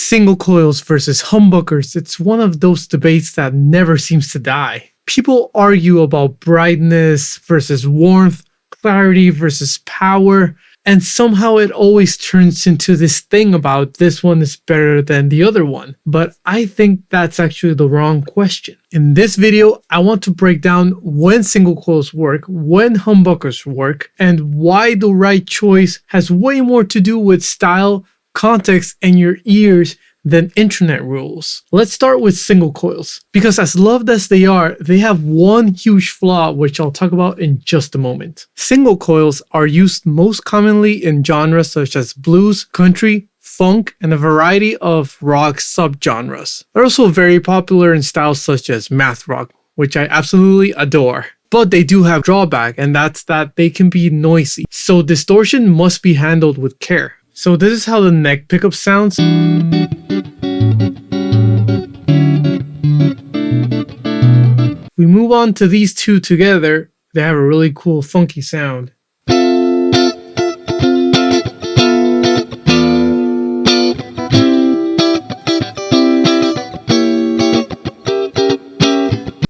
Single coils versus humbuckers, it's one of those debates that never seems to die. People argue about brightness versus warmth, clarity versus power, and somehow it always turns into this thing about this one is better than the other one. But I think that's actually the wrong question. In this video, I want to break down when single coils work, when humbuckers work, and why the right choice has way more to do with style, context, and your ears than internet rules. Let's start with single coils, because as loved as they are, they have one huge flaw which I'll talk about in just a moment. Single coils are used most commonly in genres such as blues, country, funk, and a variety of rock subgenres. They're also very popular in styles such as math rock, which I absolutely adore. But they do have drawback, and that's that they can be noisy, so distortion must be handled with care. So this is how the neck pickup sounds. We move on to these two together. They have a really cool funky sound.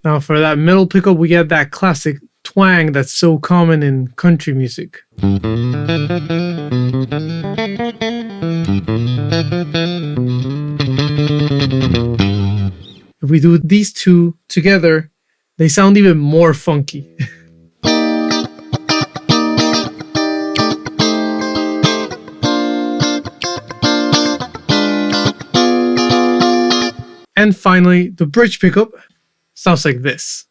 Now for that middle pickup, we get that classic twang that's so common in country music. If we do these two together, they sound even more funky. And finally, the bridge pickup sounds like this.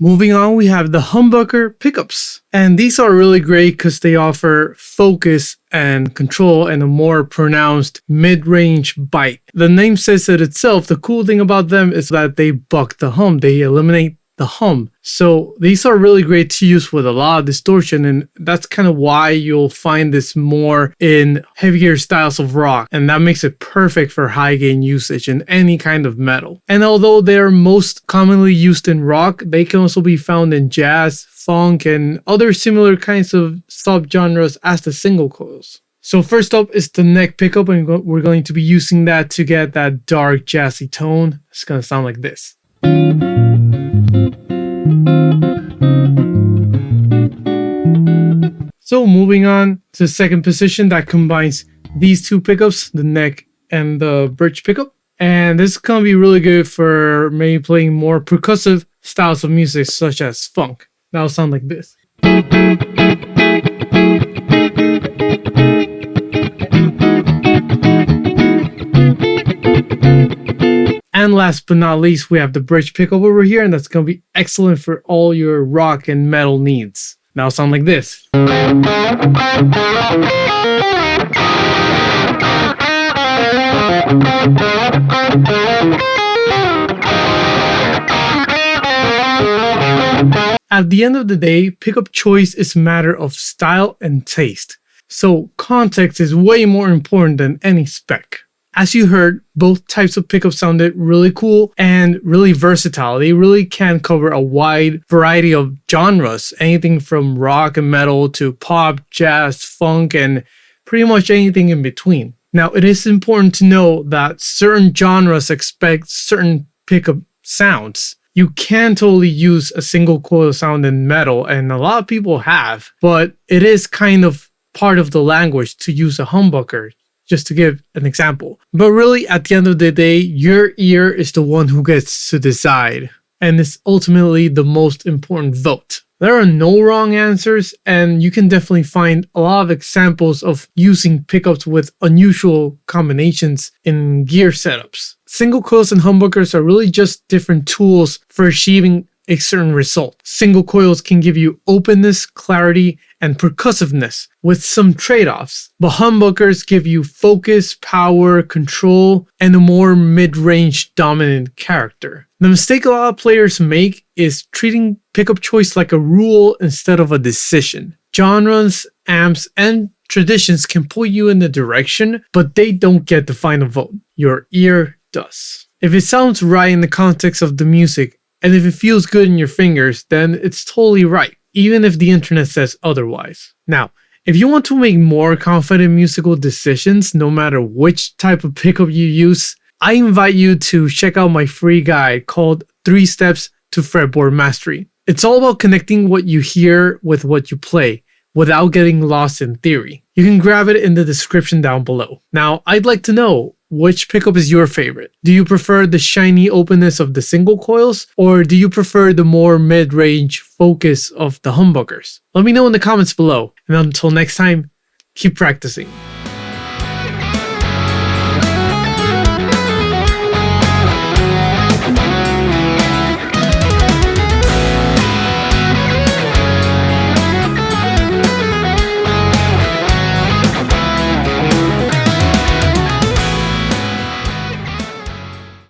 Moving on, we have the humbucker pickups. And these are really great because they offer focus and control and a more pronounced mid-range bite. The name says it itself. The cool thing about them is that they buck the hum. They eliminate the hum. So these are really great to use with a lot of distortion, and that's kind of why you'll find this more in heavier styles of rock, and that makes it perfect for high gain usage in any kind of metal. And although they're most commonly used in rock, they can also be found in jazz, funk, and other similar kinds of subgenres as the single coils. So first up is the neck pickup, and we're going to be using that to get that dark jazzy tone. It's going to sound like this. So moving on to the second position that combines these two pickups, the neck and the bridge pickup. And this is going to be really good for maybe playing more percussive styles of music such as funk. That'll sound like this. And last but not least, we have the bridge pickup over here, and that's going to be excellent for all your rock and metal needs. Now sound like this. At the end of the day, pickup choice is a matter of style and taste. So context is way more important than any spec. As you heard, both types of pickups sounded really cool and really versatile. They really can cover a wide variety of genres, anything from rock and metal to pop, jazz, funk, and pretty much anything in between. Now, it is important to know that certain genres expect certain pickup sounds. You can totally use a single coil sound in metal, and a lot of people have, but it is kind of part of the language to use a humbucker, just to give an example. But really, at the end of the day, your ear is the one who gets to decide, and it's ultimately the most important vote. There are no wrong answers, and you can definitely find a lot of examples of using pickups with unusual combinations in gear setups. Single coils and humbuckers are really just different tools for achieving a certain result. Single coils can give you openness, clarity, and percussiveness with some trade-offs, but humbuckers give you focus, power, control, and a more mid-range dominant character. The mistake a lot of players make is treating pickup choice like a rule instead of a decision. Genres, amps, and traditions can point you in the direction, but they don't get the final vote. Your ear does. If it sounds right in the context of the music, and if it feels good in your fingers, then it's totally right, even if the internet says otherwise. Now, if you want to make more confident musical decisions, no matter which type of pickup you use, I invite you to check out my free guide called 3 Steps to Fretboard Mastery. It's all about connecting what you hear with what you play without getting lost in theory. You can grab it in the description down below. Now, I'd like to know, which pickup is your favorite? Do you prefer the shiny openness of the single coils, or do you prefer the more mid-range focus of the humbuckers? Let me know in the comments below, and until next time, keep practicing.